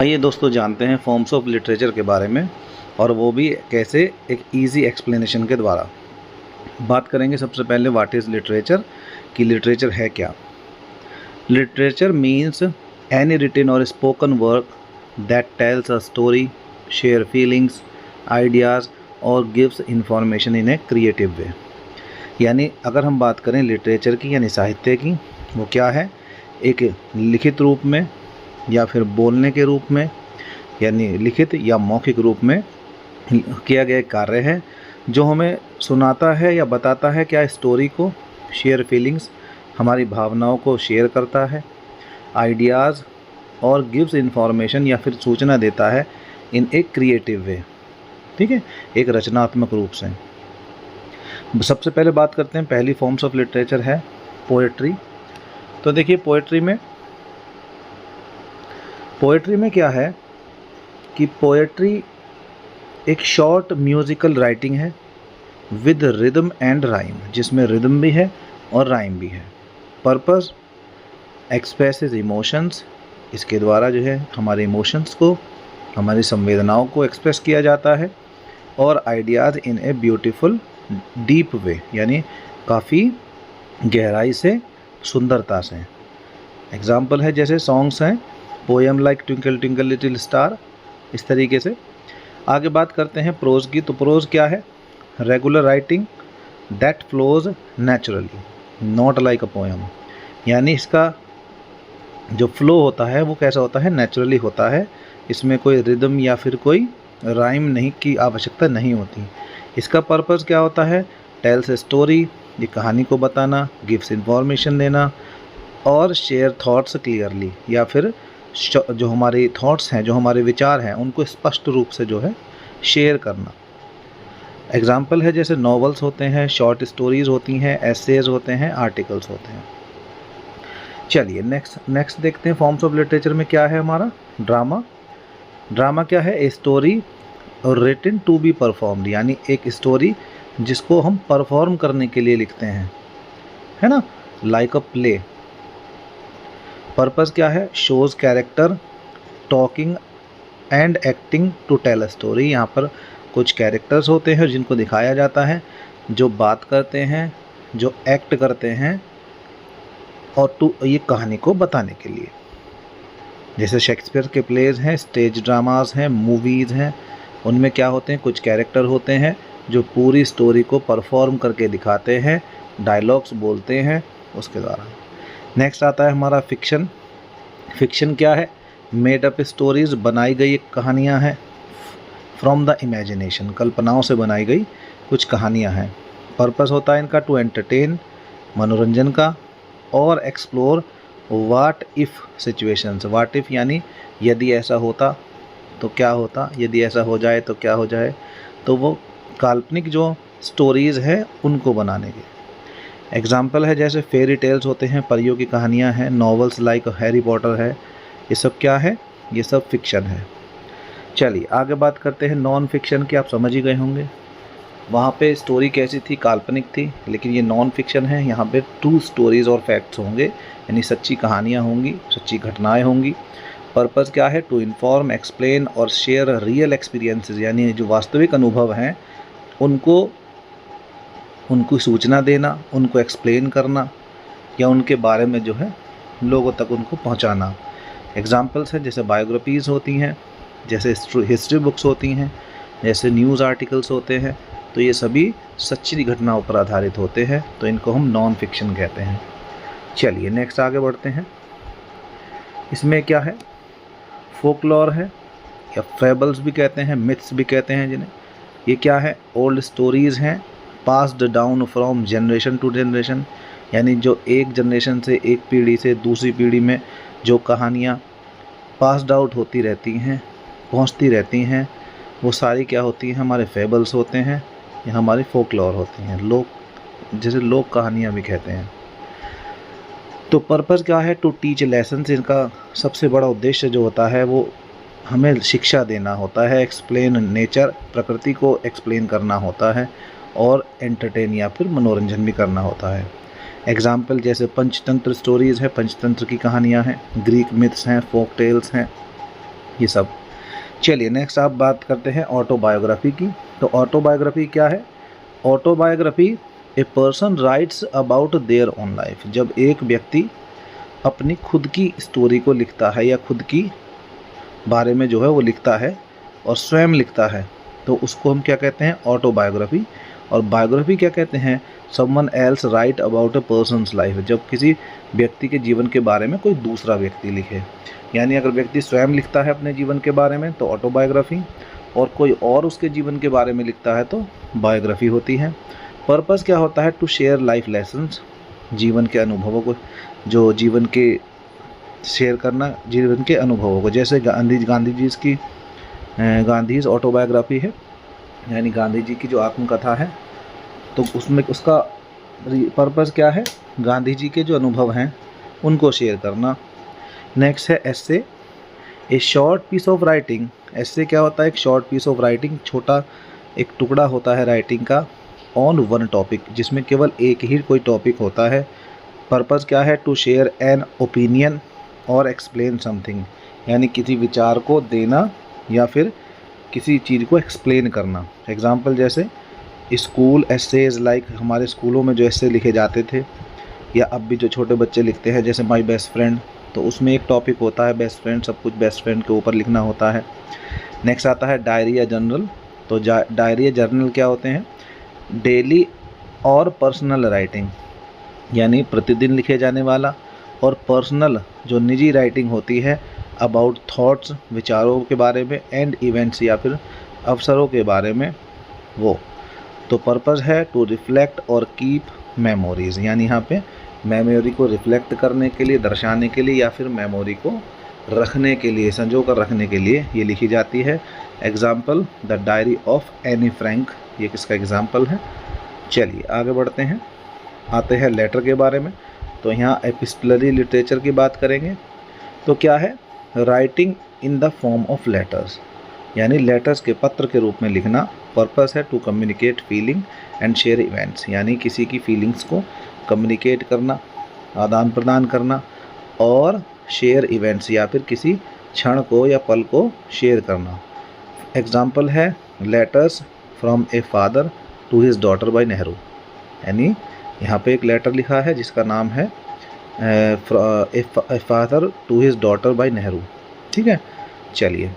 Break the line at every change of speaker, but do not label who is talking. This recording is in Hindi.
आइए दोस्तों जानते हैं फॉर्म्स ऑफ लिटरेचर के बारे में, और वो भी कैसे, एक इजी एक्सप्लेनेशन के द्वारा। बात करेंगे सबसे पहले व्हाट इज़ लिटरेचर, कि लिटरेचर है क्या। Literature means any written or spoken work that tells a story, share feelings, ideas और gives information in a creative way. यानी अगर हम बात करें लिटरेचर की यानी साहित्य की, वो क्या है, एक लिखित रूप में या फिर बोलने के रूप में, यानी लिखित या मौखिक रूप में किया गया कार्य है जो हमें सुनाता है या बताता है क्या स्टोरी को, शेयर फीलिंग्स हमारी भावनाओं को शेयर करता है, आइडियाज़ और गिव्स इंफॉर्मेशन या फिर सूचना देता है इन एक क्रिएटिव वे। ठीक है, एक रचनात्मक रूप से। सबसे पहले बात करते हैं, पहली फॉर्म्स ऑफ लिटरेचर है पोएट्री। तो देखिए पोएट्री में क्या है कि पोएट्री एक शॉर्ट म्यूज़िकल राइटिंग है विद रिदम एंड राइम, जिसमें रिदम भी है और राइम भी है। पर्पस एक्सप्रेसेस इमोशंस, इसके द्वारा जो है हमारे इमोशंस को, हमारी संवेदनाओं को एक्सप्रेस किया जाता है। और ideas in a beautiful deep way, यानी काफ़ी गहराई से, सुंदरता से। एग्जाम्पल है जैसे सॉन्ग्स हैं poem like twinkle twinkle little star, इस तरीके से। आगे बात करते हैं प्रोज की। तो प्रोज क्या है, regular writing that flows naturally not like a poem, यानी इसका जो फ्लो होता है वो कैसा होता है, नेचुरली होता है। इसमें कोई रिदम या फिर कोई राइम नहीं की आवश्यकता नहीं होती। इसका पर्पस क्या होता है, टेल्स ए स्टोरी, ये कहानी को बताना, गिव्स इंफॉर्मेशन देना, और शेयर थॉट्स क्लियरली, या फिर जो हमारे थॉट्स हैं, जो हमारे विचार हैं, उनको स्पष्ट रूप से जो है शेयर करना। एग्जाम्पल है जैसे नॉवेल्स होते हैं, शॉर्ट स्टोरीज़ होती हैं, एसेज होते हैं, आर्टिकल्स होते हैं। चलिए नेक्स्ट देखते हैं फॉर्म्स ऑफ लिटरेचर में क्या है हमारा, ड्रामा। ड्रामा क्या है, a story written to be performed, यानी एक स्टोरी जिसको हम परफॉर्म करने के लिए लिखते हैं, है ना, लाइक अ प्ले। पर्पस क्या है, shows character talking and acting to tell a story, यहाँ पर कुछ कैरेक्टर्स होते हैं जिनको दिखाया जाता है, जो बात करते हैं, जो एक्ट करते हैं, और ये कहानी को बताने के लिए। जैसे शेक्सपियर के प्लेज हैं, स्टेज ड्रामास हैं, मूवीज़ हैं, उनमें क्या होते हैं, कुछ कैरेक्टर होते हैं जो पूरी स्टोरी को परफॉर्म करके दिखाते हैं, डायलॉग्स बोलते हैं उसके द्वारा। नेक्स्ट आता है हमारा फिक्शन। फिक्शन क्या है, मेड अप स्टोरीज़, बनाई गई कहानियाँ हैं, फ्रॉम द इमेजिनेशन, कल्पनाओं से बनाई गई कुछ कहानियाँ हैं। पर्पस होता है इनका टू एंटरटेन, मनोरंजन का, और explore what if situations. What if यानी यदि ऐसा होता तो क्या होता, यदि ऐसा हो जाए तो क्या हो जाए, तो वो काल्पनिक जो स्टोरीज़ हैं उनको बनाने के। एग्जाम्पल है जैसे फेरी टेल्स होते हैं, परियों की कहानियाँ हैं, नॉवेल्स लाइक हैरी पॉटर है, ये सब क्या है, ये सब फिक्शन है। चलिए आगे बात करते हैं नॉन फिक्शन की। आप समझ ही गए होंगे वहाँ पे स्टोरी कैसी थी, काल्पनिक थी, लेकिन ये नॉन फिक्शन है, यहाँ पे ट्रू स्टोरीज़ और फैक्ट्स होंगे, यानी सच्ची कहानियाँ होंगी, सच्ची घटनाएँ होंगी। पर्पस क्या है, टू इन्फॉर्म, एक्सप्लेन और शेयर रियल एक्सपीरियंसेस, यानी जो वास्तविक अनुभव हैं उनको सूचना देना, उनको एक्सप्लेन करना, या उनके बारे में जो है लोगों तक उनको पहुंचाना। एग्जाम्पल्स हैं जैसे बायोग्राफीज़ होती हैं, जैसे हिस्ट्री बुक्स होती हैं, जैसे न्यूज़ आर्टिकल्स होते हैं, तो ये सभी सच्ची घटनाओं पर आधारित होते हैं, तो इनको हम नॉन फिक्शन कहते हैं। चलिए नेक्स्ट आगे बढ़ते हैं। इसमें क्या है, फोकलॉर है, या फेबल्स भी कहते हैं, मिथ्स भी कहते हैं जिन्हें। ये क्या है, ओल्ड स्टोरीज़ हैं, passed down from generation to generation, यानी जो एक जनरेशन से, एक पीढ़ी से दूसरी पीढ़ी में जो कहानियाँ पास्ड आउट होती रहती हैं, पहुँचती रहती हैं, वो सारी क्या होती हैं, हमारे फेबल्स होते हैं, या हमारी फोकलॉर होती हैं, जैसे लोक कहानियाँ भी कहते हैं। तो पर्पस क्या है, टू टीच लेसन्स, इनका सबसे बड़ा उद्देश्य जो होता है वो हमें शिक्षा देना होता है, एक्सप्लेन नेचर, प्रकृति को एक्सप्लेन करना होता है, और एंटरटेन या फिर मनोरंजन भी करना होता है। एग्जाम्पल जैसे पंचतंत्र स्टोरीज़ है, पंचतंत्र की कहानियाँ हैं, ग्रीक मिथ्स हैं, फोक टेल्स हैं, ये सब। चलिए नेक्स्ट आप बात करते हैं ऑटोबायोग्राफी की। तो ऑटोबायोग्राफी क्या है? Autobiography a person writes about their own life. जब एक व्यक्ति अपनी खुद की स्टोरी को लिखता है या खुद की बारे में जो है वो लिखता है और स्वयं लिखता है, तो उसको हम क्या कहते हैं? ऑटोबायोग्राफी। और बायोग्राफी क्या कहते हैं? Someone else right about a persons life. जब किसी व्यक्ति के जीवन के बारे में कोई दूसरा व्यक्ति लिखे, यानी अगर व्यक्ति स्वयं लिखता है अपने जीवन के बारे में तो ऑटोबायोग्राफी, और कोई और उसके जीवन के बारे में लिखता है तो बायोग्राफी होती है। पर्पस क्या होता है? टू शेयर लाइफ लेसन्स, जीवन के अनुभवों को, जो जीवन के शेयर करना, जीवन के अनुभवों को। जैसे गांधी जी की गांधीज ऑटोबायोग्राफी है, यानी गांधी जी की जो आत्मकथा है, तो उसमें उसका पर्पस क्या है? गांधी जी के जो अनुभव हैं उनको शेयर करना। नेक्स्ट है essay, a short piece of writing. Essay क्या होता है? एक शॉर्ट पीस ऑफ राइटिंग, छोटा एक टुकड़ा होता है राइटिंग का, ऑन वन टॉपिक, जिसमें केवल एक ही कोई टॉपिक होता है। पर्पस क्या है? टू शेयर एन ओपिनियन और एक्सप्लेन समथिंग, यानी किसी विचार को देना या फिर किसी चीज़ को एक्सप्लेन करना। एग्जाम्पल जैसे स्कूल एसेज, लाइक हमारे स्कूलों में जो एसे लिखे जाते थे, या अब भी जो छोटे बच्चे लिखते हैं, जैसे माय बेस्ट फ्रेंड, तो उसमें एक टॉपिक होता है बेस्ट फ्रेंड, सब कुछ बेस्ट फ्रेंड के ऊपर लिखना होता है। नेक्स्ट आता है डायरी या जर्नल। तो डायरी या जर्नल क्या होते हैं? डेली और पर्सनल राइटिंग, यानी प्रतिदिन लिखे जाने वाला, और पर्सनल जो निजी राइटिंग होती है अबाउट थॉट्स, विचारों के बारे में, एंड इवेंट्स या फिर अवसरों के बारे में वो। तो पर्पस है टू रिफ्लेक्ट और कीप मेमोरीज, यानी यहाँ पे मेमोरी को रिफ्लेक्ट करने के लिए, दर्शाने के लिए, या फिर मेमोरी को रखने के लिए, संजो कर रखने के लिए ये लिखी जाती है। Example the diary of Anne Frank, ये किसका एग्जाम्पल है? चलिए आगे बढ़ते हैं, आते हैं लेटर के बारे में। तो यहाँ एपिस्टलरी लिटरेचर की बात करेंगे। तो क्या है? Writing in the form of letters, यानी लेटर्स के पत्र के रूप में लिखना। पर्पस है to communicate feeling and share events, यानी किसी की फीलिंग्स को कम्युनिकेट करना, आदान प्रदान करना, और शेयर इवेंट्स या फिर किसी क्षण को या पल को शेयर करना। एग्जाम्पल है letters from a father to his daughter by Nehru, यानी यहाँ पे एक लेटर लिखा है जिसका नाम है a father to his daughter by Nehru. ठीक है, चलिए।